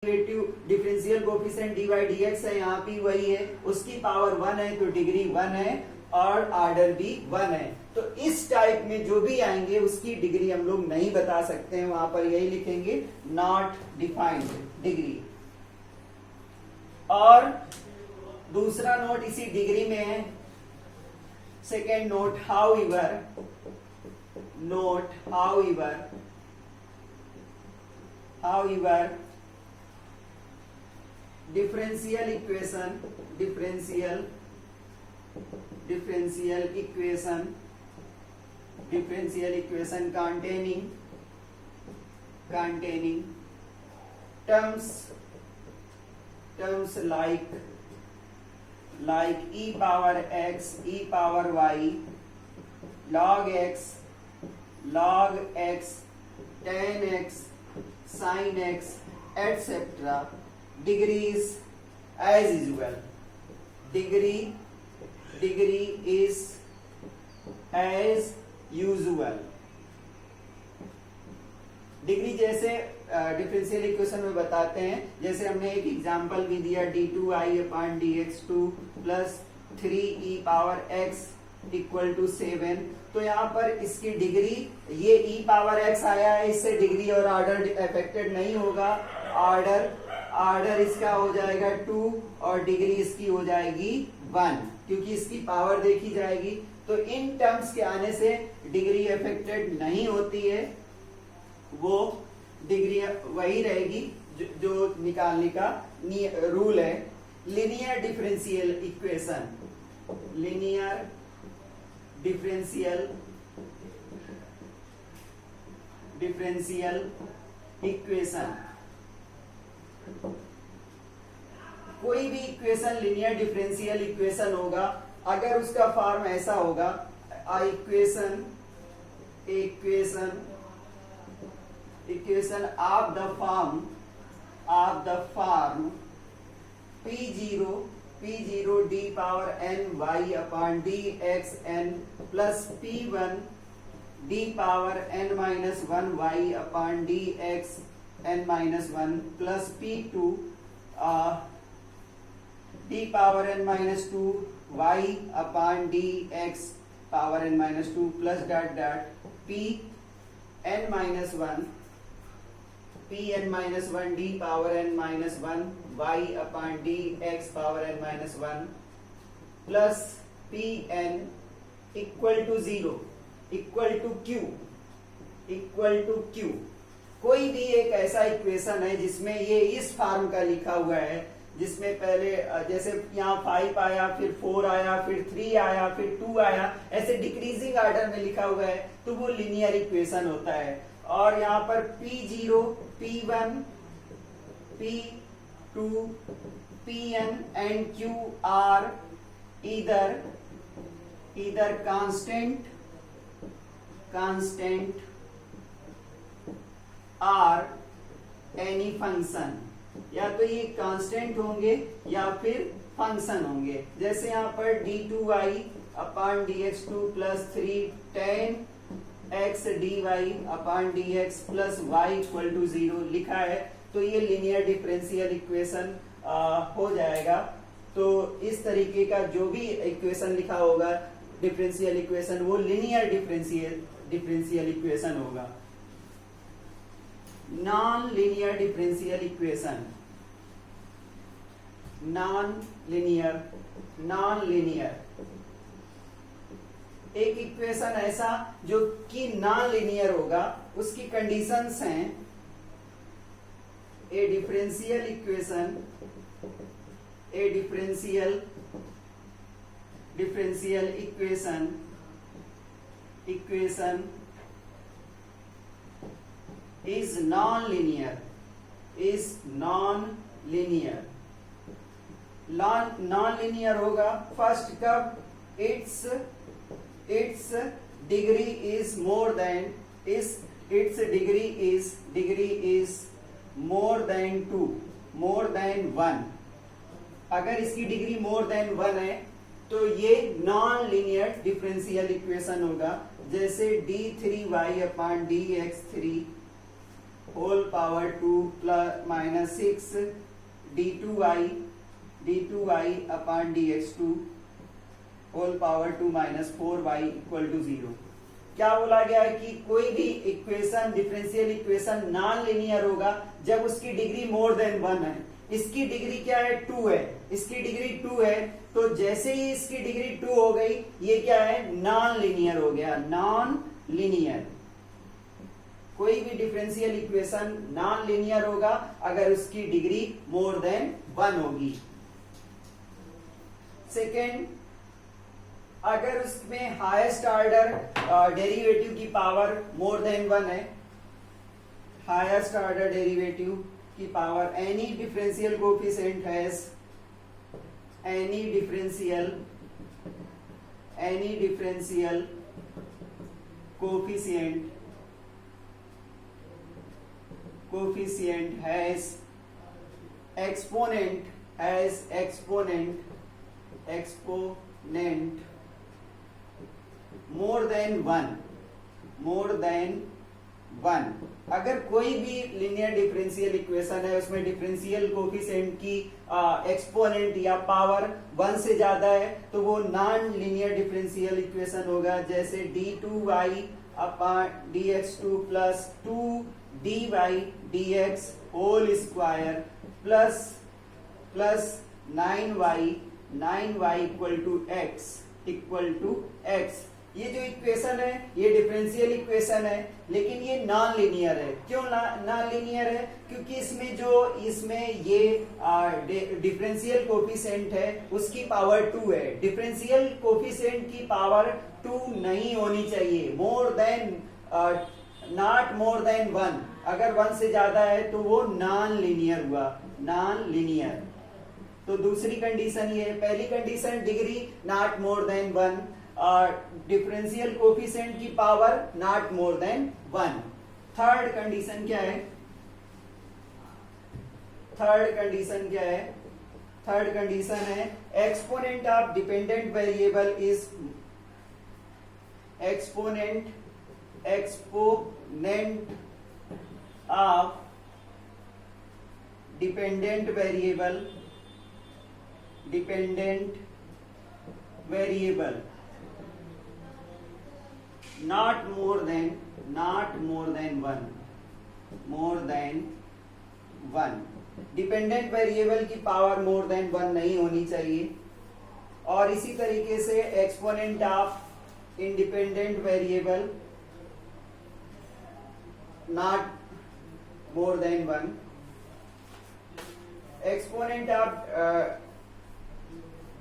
Differential coefficient dy dx है, यहाँ भी वही है, उसकी पावर 1 है तो डिग्री 1 है और ऑर्डर भी 1 है। तो इस टाइप में जो भी आएंगे उसकी डिग्री हम लोग नहीं बता सकते हैं, वहां पर यही लिखेंगे नॉट डिफाइंड डिग्री। और दूसरा नोट इसी डिग्री में है, second note, however differential equation containing terms like e power x, e power y, log x, tan x, sin x, etc. Degrees as usual. Degree is as usual. Degree जैसे differential equation में बताते हैं, जैसे हमने एक example भी दिया d2i upon dx2 plus 3e power x equal to 7। तो यहाँ पर इसकी डिग्री, ये e पावर x आया है, इससे डिग्री और ऑर्डर अफेक्टेड नहीं होगा। ऑर्डर इसका हो जाएगा 2 और डिग्री इसकी हो जाएगी 1, क्योंकि इसकी पावर देखी जाएगी। तो इन टर्म्स के आने से डिग्री अफेक्टेड नहीं होती है, वो डिग्री वही रहेगी जो निकालने का रूल है। लीनियर डिफरेंशियल इक्वेशन, कोई भी इक्वेशन लीनियर डिफरेंशियल इक्वेशन होगा, अगर उसका फॉर्म ऐसा होगा, equation of the form P0 d power n y upon dx n plus P1 d power n minus 1 y upon dx n minus 1 plus P2 d power n minus 2 y upon dx power n minus 2 plus dot P n minus 1 d power n minus 1 y upon dx power n minus 1 plus Pn equal to 0 equal to Q। कोई भी एक ऐसा equation है जिसमें ये इस form का लिखा हुआ है, जिसमें पहले जैसे यहाँ 5 आया, फिर 4 आया, फिर 3 आया, फिर 2 आया, ऐसे डिक्रीजिंग ऑर्डर में लिखा हुआ है, तो वो लीनियर इक्वेशन होता है। और यहाँ पर P0, P1, P2, Pn and Q are either constant or any function, या तो ये कांस्टेंट होंगे या फिर फंक्शन होंगे। जैसे यहाँ पर d2y upon dx2 plus 3 tan x dy upon dx plus y equal to 0 लिखा है, तो ये लीनियर डिफरेंशियल इक्वेशन हो जाएगा। तो इस तरीके का जो भी इक्वेशन लिखा होगा डिफरेंशियल इक्वेशन, वो लीनियर डिफरेंशियल इक्वेशन होगा। Non linear differential equation, non linear एक इक्वेशन ऐसा जो कि नॉन लीनियर होगा, उसकी कंडीशंस हैं, ए डिफरेंशियल इक्वेशन is non-linear होगा फर्स्ट कब, its degree is more than more than 1। अगर इसकी डिग्री मोर देन 1 है तो ये नॉन लीनियर डिफरेंशियल इक्वेशन होगा। जैसे d3y upon dx3 whole power 2 plus minus 6 d2y upon dx2 whole power 2 minus 4y equal to 0। क्या बोला गया है कि कोई भी equation differential equation non linear होगा जब उसकी डिग्री मोर देन 1 है। इसकी डिग्री क्या है 2 है, इसकी डिग्री 2 है, तो जैसे ही इसकी डिग्री 2 हो गई ये क्या है नॉन लीनियर हो गया, नॉन लीनियर। कोई भी डिफरेंशियल इक्वेशन नॉन लीनियर होगा अगर उसकी डिग्री मोर देन 1 होगी। सेकेंड, अगर उसमें हाईएस्ट ऑर्डर डेरिवेटिव की पावर मोर देन 1 है, हाईएस्ट ऑर्डर डेरिवेटिव की power any differential coefficient has any differential coefficient has exponent more than 1। अगर कोई भी लीनियर डिफरेंशियल इक्वेशन है उसमें डिफरेंशियल कोएफिशिएंट की एक्सपोनेंट या पावर 1 से ज्यादा है तो वो नॉन लीनियर डिफरेंशियल इक्वेशन होगा। जैसे d2y upon dx2 plus 2dy dx whole square plus 9y equal to x। ये जो इक्वेशन है ये डिफरेंशियल इक्वेशन है लेकिन ये नॉन लीनियर है। क्यों नॉन लीनियर है? क्योंकि इसमें ये डिफरेंशियल कोएफिशिएंट है उसकी पावर 2 है। डिफरेंशियल कोएफिशिएंट की पावर 2 नहीं होनी चाहिए, नॉट मोर देन 1। अगर 1 से ज्यादा है तो वो नॉन लीनियर हुआ, नॉन लीनियर। तो दूसरी कंडीशन ये है। पहली condition degree not more than 1 और डिफरेंशियल कोएफिशिएंट की power not more than 1। Third condition क्या है? थर्ड कंडीशन है exponent of dependent variable is exponent of dependent variable not more than 1। Dependent variable की पावर मोर देन 1 नहीं होनी चाहिए। और इसी तरीके से exponent of independent variable not more than 1। Exponent of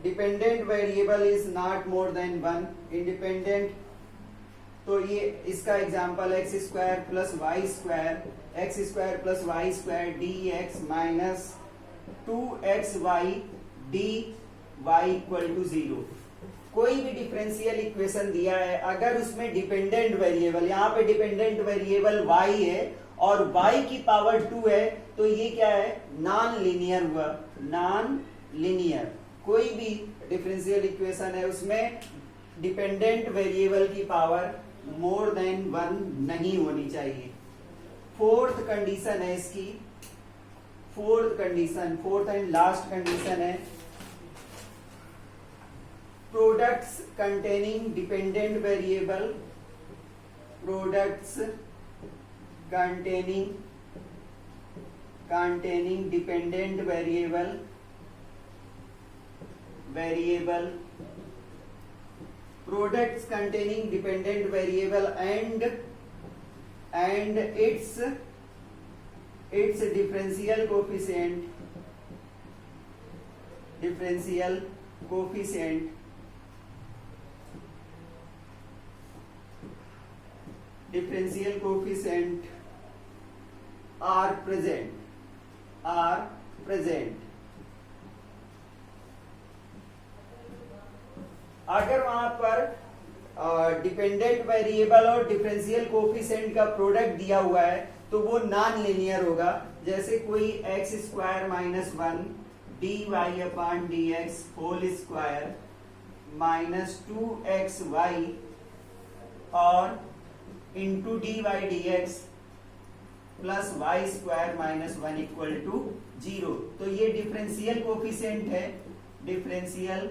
dependent variable is not more than 1। Independent, तो ये इसका example x square plus Y square dx minus 2xy dy equal to 0। कोई भी डिफरेंशियल इक्वेशन दिया है अगर उसमें डिपेंडेंट वेरिएबल, यहाँ पे डिपेंडेंट वेरिएबल y है और y की पावर 2 है तो ये क्या है नॉन लीनियर हुआ, नॉन लीनियर। कोई भी डिफरेंशियल इक्वेशन है उसमें डिपेंडेंट वेरिएबल की पावर मोर देन 1 नहीं होनी चाहिए। फोर्थ कंडीशन है इसकी, फोर्थ एंड लास्ट कंडीशन है products containing dependent variable dependent variable products containing dependent variable and its differential coefficient are present। अगर वहां पर डिपेंडेंट वेरिएबल और डिफरेंशियल कोएफिशिएंट का प्रोडक्ट दिया हुआ है तो वो नॉन लीनियर होगा। जैसे कोई x square minus 1 dy upon dx whole square minus 2xy और into dy dx plus Y square minus 1 equal to 0। तो ये डिफरेंशियल कोफिशिएंट है, डिफरेंशियल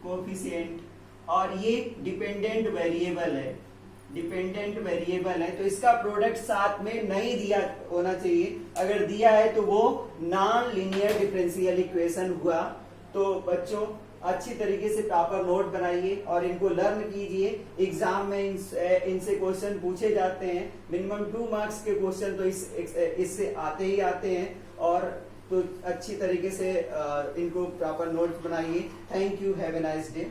कोफिशिएंट और ये डिपेंडेंट वेरिएबल है, डिपेंडेंट वेरिएबल है। तो इसका प्रोडक्ट साथ में नहीं दिया होना चाहिए, अगर दिया है तो वो नॉन लीनियर डिफरेंशियल इक्वेशन हुआ। तो बच्चों अच्छी तरीके से प्रॉपर नोट बनाइए और इनको लर्न कीजिए। एग्जाम में इनसे क्वेश्चन पूछे जाते हैं, मिनिमम 2 मार्क्स के क्वेश्चन तो इससे आते ही आते हैं। और तो अच्छी तरीके से इनको प्रॉपर नोट बनाइए। Thank you, have a nice day.